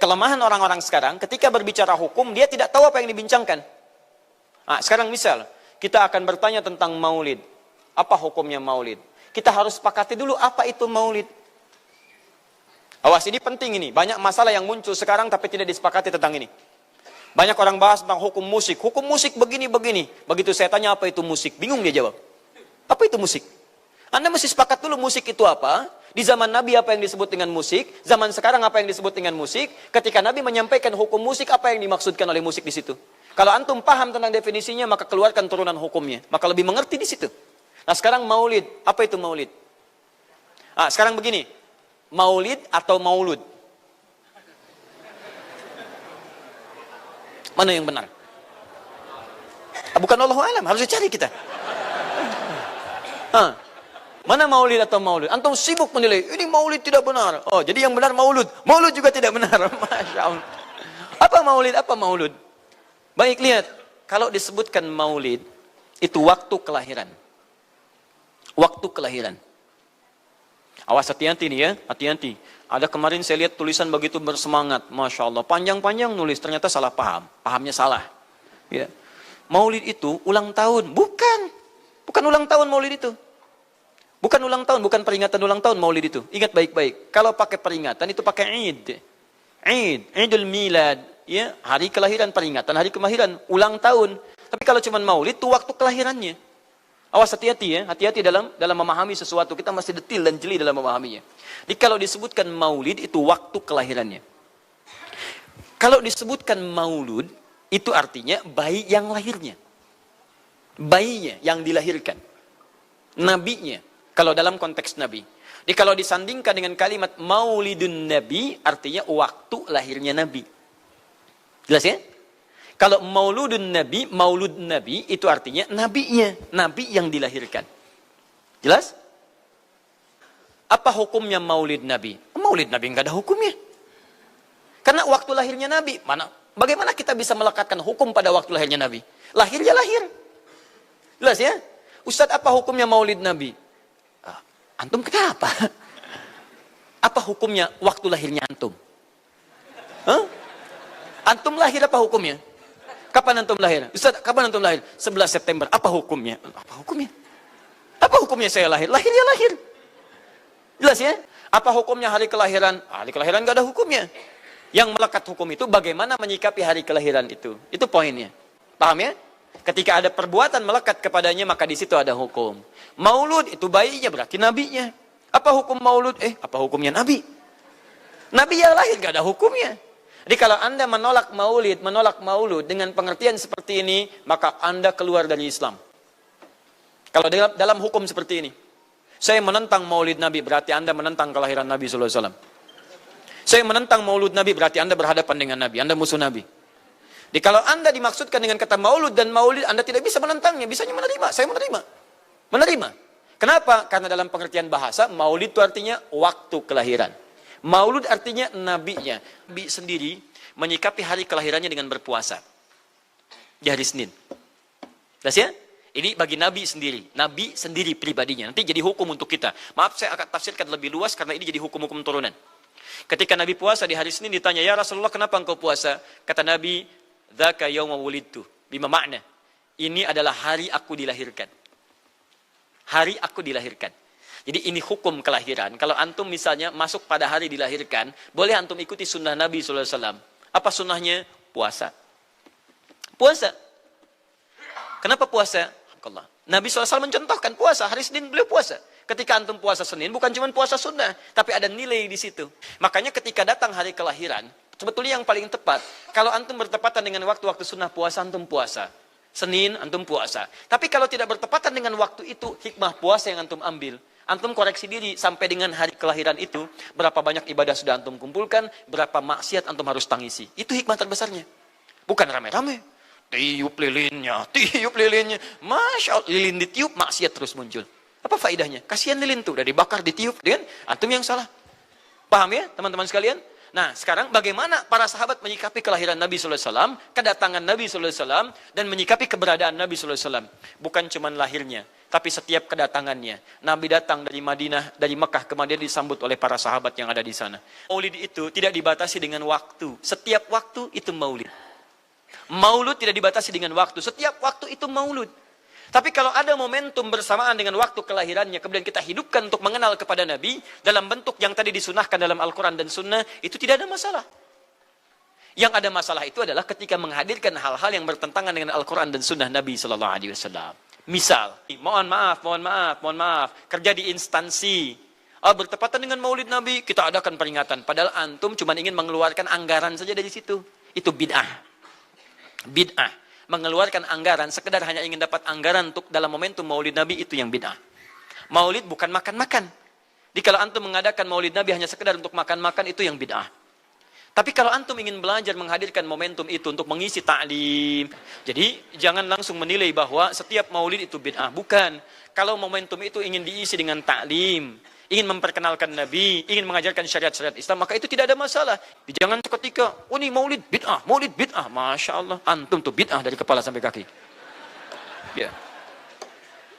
kelemahan orang-orang sekarang, ketika berbicara hukum, dia tidak tahu apa yang dibincangkan. Nah, sekarang misal, kita akan bertanya tentang maulid. Apa hukumnya maulid? Kita harus sepakati dulu apa itu maulid. Awas, ini penting ini. Banyak masalah yang muncul sekarang tapi tidak disepakati tentang ini. Banyak orang bahas tentang hukum musik. Hukum musik begini-begini. Begitu saya tanya apa itu musik, bingung dia jawab. Apa itu musik? Anda mesti sepakat dulu musik itu apa. Di zaman Nabi apa yang disebut dengan musik, zaman sekarang apa yang disebut dengan musik. Ketika Nabi menyampaikan hukum musik, apa yang dimaksudkan oleh musik di situ. Kalau antum paham tentang definisinya, maka keluarkan turunan hukumnya. Maka lebih mengerti di situ. Nah sekarang maulid, apa itu maulid? Sekarang begini, maulid atau maulud? Mana yang benar? Bukan Allahu a'lam, harus dicari kita. Mana maulid atau maulud? Antum sibuk menilai, ini maulid tidak benar. Oh, jadi yang benar maulud. Maulud juga tidak benar. Masya Allah. Apa maulid? Apa maulud? Baik, lihat. Kalau disebutkan maulid, itu waktu kelahiran. Waktu kelahiran. Awas, hati-hati nih ya, hati-hati. Ada kemarin saya lihat tulisan begitu bersemangat. Masya Allah, panjang-panjang nulis, ternyata salah paham. Pahamnya salah. Ya. Maulid itu ulang tahun. Bukan. Bukan ulang tahun maulid itu. Bukan ulang tahun, bukan peringatan ulang tahun maulid itu. Ingat baik-baik. Kalau pakai peringatan itu pakai Id. Idul Milad. Ya, hari kelahiran, peringatan hari kelahiran, ulang tahun. Tapi kalau cuma maulid itu waktu kelahirannya. Awas, hati-hati ya. Hati-hati dalam memahami sesuatu. Kita masih detil dan jeli dalam memahaminya. Jadi kalau disebutkan maulid itu waktu kelahirannya. Kalau disebutkan maulud itu artinya bayi yang lahirnya. Bayinya yang dilahirkan. Nabinya. Kalau dalam konteks Nabi. Jadi kalau disandingkan dengan kalimat maulidun Nabi, artinya waktu lahirnya Nabi. Jelas ya? Kalau mauludun Nabi, maulud Nabi, itu artinya nabinya. Nabi yang dilahirkan. Jelas? Apa hukumnya maulid Nabi? Maulid Nabi nggak ada hukumnya. Karena waktu lahirnya Nabi. Bagaimana kita bisa melekatkan hukum pada waktu lahirnya Nabi? Lahir ya lahir. Jelas ya? Ustadz, apa hukumnya maulid Nabi? Antum kenapa? Apa hukumnya waktu lahirnya antum? Antum lahir apa hukumnya? Kapan antum lahir? Ustaz, kapan antum lahir? 11 September. Apa hukumnya? Apa hukumnya? Apa hukumnya saya lahir? Lahir ya lahir. Jelas ya? Apa hukumnya hari kelahiran? Hari kelahiran gak ada hukumnya. Yang melekat hukum itu bagaimana menyikapi hari kelahiran itu. Itu poinnya. Paham ya? Ketika ada perbuatan melekat kepadanya, maka di situ ada hukum. Maulud itu bayinya, berarti nabinya. Apa hukum maulud? Apa hukumnya nabi? Nabi yang lahir gak ada hukumnya. Jadi kalau Anda menolak maulid, menolak maulud dengan pengertian seperti ini, maka Anda keluar dari Islam. Kalau dalam hukum seperti ini, saya menentang maulid Nabi, berarti Anda menentang kelahiran Nabi SAW. Saya menentang maulud Nabi, berarti Anda berhadapan dengan Nabi, Anda musuh Nabi. Jadi kalau Anda dimaksudkan dengan kata maulud dan maulid, Anda tidak bisa menentangnya, bisanya menerima. Saya menerima. Menerima. Kenapa? Karena dalam pengertian bahasa, maulid itu artinya waktu kelahiran. Maulud artinya nabinya. Nabi sendiri menyikapi hari kelahirannya dengan berpuasa. Di hari Senin. Jelas ya? Ini bagi Nabi sendiri. Nabi sendiri pribadinya. Nanti jadi hukum untuk kita. Maaf, saya akan tafsirkan lebih luas karena ini jadi hukum-hukum turunan. Ketika Nabi puasa di hari Senin ditanya, ya Rasulullah kenapa engkau puasa? Kata Nabi, dzaka yauma wulidtu. Bima makna. Ini adalah hari aku dilahirkan. Hari aku dilahirkan. Jadi ini hukum kelahiran. Kalau antum misalnya masuk pada hari dilahirkan, boleh antum ikuti sunnah Nabi SAW. Apa sunnahnya? Puasa. Puasa. Kenapa puasa? Nabi SAW mencontohkan puasa. Hari Senin beliau puasa. Ketika antum puasa Senin, bukan cuma puasa sunnah, tapi ada nilai di situ. Makanya ketika datang hari kelahiran, sebetulnya yang paling tepat, kalau antum bertepatan dengan waktu-waktu sunnah puasa, antum puasa. Senin, antum puasa. Tapi kalau tidak bertepatan dengan waktu itu, hikmah puasa yang antum ambil. Antum koreksi diri sampai dengan hari kelahiran itu, berapa banyak ibadah sudah antum kumpulkan, berapa maksiat antum harus tangisi. Itu hikmah terbesarnya. Bukan rame-rame. Tiup lilinnya. Masya Allah, lilin ditiup, maksiat terus muncul. Apa faedahnya? Kasihan lilin tuh, udah dibakar, ditiup. Dengan antum yang salah. Paham ya, teman-teman sekalian? Nah, sekarang bagaimana para sahabat menyikapi kelahiran Nabi SAW, kedatangan Nabi SAW, dan menyikapi keberadaan Nabi SAW. Bukan cuma lahirnya, Tapi setiap kedatangannya, Nabi datang dari Madinah, dari Mekah ke Madinah disambut oleh para sahabat yang ada di sana. Maulid itu tidak dibatasi dengan waktu. Setiap waktu itu maulid. Maulud tidak dibatasi dengan waktu. Setiap waktu itu maulud. Tapi kalau ada momentum bersamaan dengan waktu kelahirannya, kemudian kita hidupkan untuk mengenal kepada Nabi, dalam bentuk yang tadi disunahkan dalam Al-Quran dan Sunnah, itu tidak ada masalah. Yang ada masalah itu adalah ketika menghadirkan hal-hal yang bertentangan dengan Al-Quran dan Sunnah Nabi SAW. Misal, mohon maaf, kerja di instansi, bertepatan dengan Maulid Nabi, kita adakan peringatan. Padahal antum cuma ingin mengeluarkan anggaran saja dari situ. Itu bid'ah. Bid'ah. Mengeluarkan anggaran, sekedar hanya ingin dapat anggaran untuk dalam momentum Maulid Nabi, itu yang bid'ah. Maulid bukan makan-makan. Jadi kalau antum mengadakan Maulid Nabi hanya sekedar untuk makan-makan, itu yang bid'ah. Tapi kalau antum ingin belajar menghadirkan momentum itu untuk mengisi ta'lim, jadi jangan langsung menilai bahwa setiap maulid itu bid'ah. Bukan. Kalau momentum itu ingin diisi dengan ta'lim, ingin memperkenalkan Nabi, ingin mengajarkan syariat-syariat Islam, maka itu tidak ada masalah. Jangan seketika, ini maulid bid'ah, Masya Allah. Antum tuh bid'ah dari kepala sampai kaki. Ya.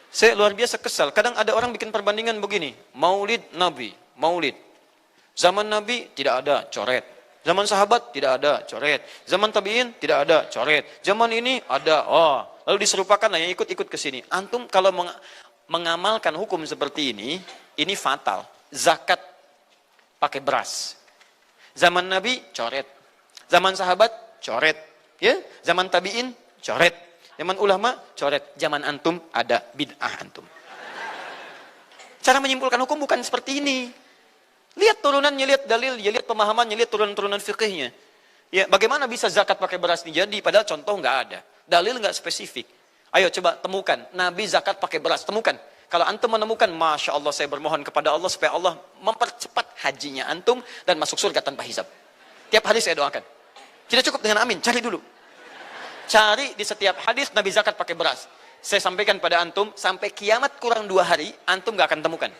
Saya luar biasa kesal. Kadang ada orang bikin perbandingan begini. Maulid Nabi, maulid. Zaman Nabi tidak ada coret. Zaman sahabat tidak ada coret. Zaman tabi'in tidak ada coret. Zaman ini ada. Lalu diserupakan lah yang ikut-ikut ke sini. Antum kalau mengamalkan hukum seperti ini fatal. Zakat pakai beras. Zaman Nabi coret. Zaman sahabat coret. Ya, zaman tabi'in coret. Zaman ulama coret. Zaman antum ada bid'ah antum. Cara menyimpulkan hukum bukan seperti ini. Lihat turunannya, lihat dalilnya, lihat pemahamannya, lihat turunan-turunan fikihnya. Ya, bagaimana bisa zakat pakai beras ini jadi? Padahal contoh nggak ada, dalil nggak spesifik. Ayo coba temukan, Nabi zakat pakai beras, temukan. Kalau antum menemukan, Masya Allah, saya bermohon kepada Allah supaya Allah mempercepat hajinya antum dan masuk surga tanpa hisab. Tiap hari saya doakan. Tidak cukup dengan amin, cari dulu. Cari di setiap hadis Nabi zakat pakai beras. Saya sampaikan pada antum, sampai kiamat kurang 2 hari, antum nggak akan temukan.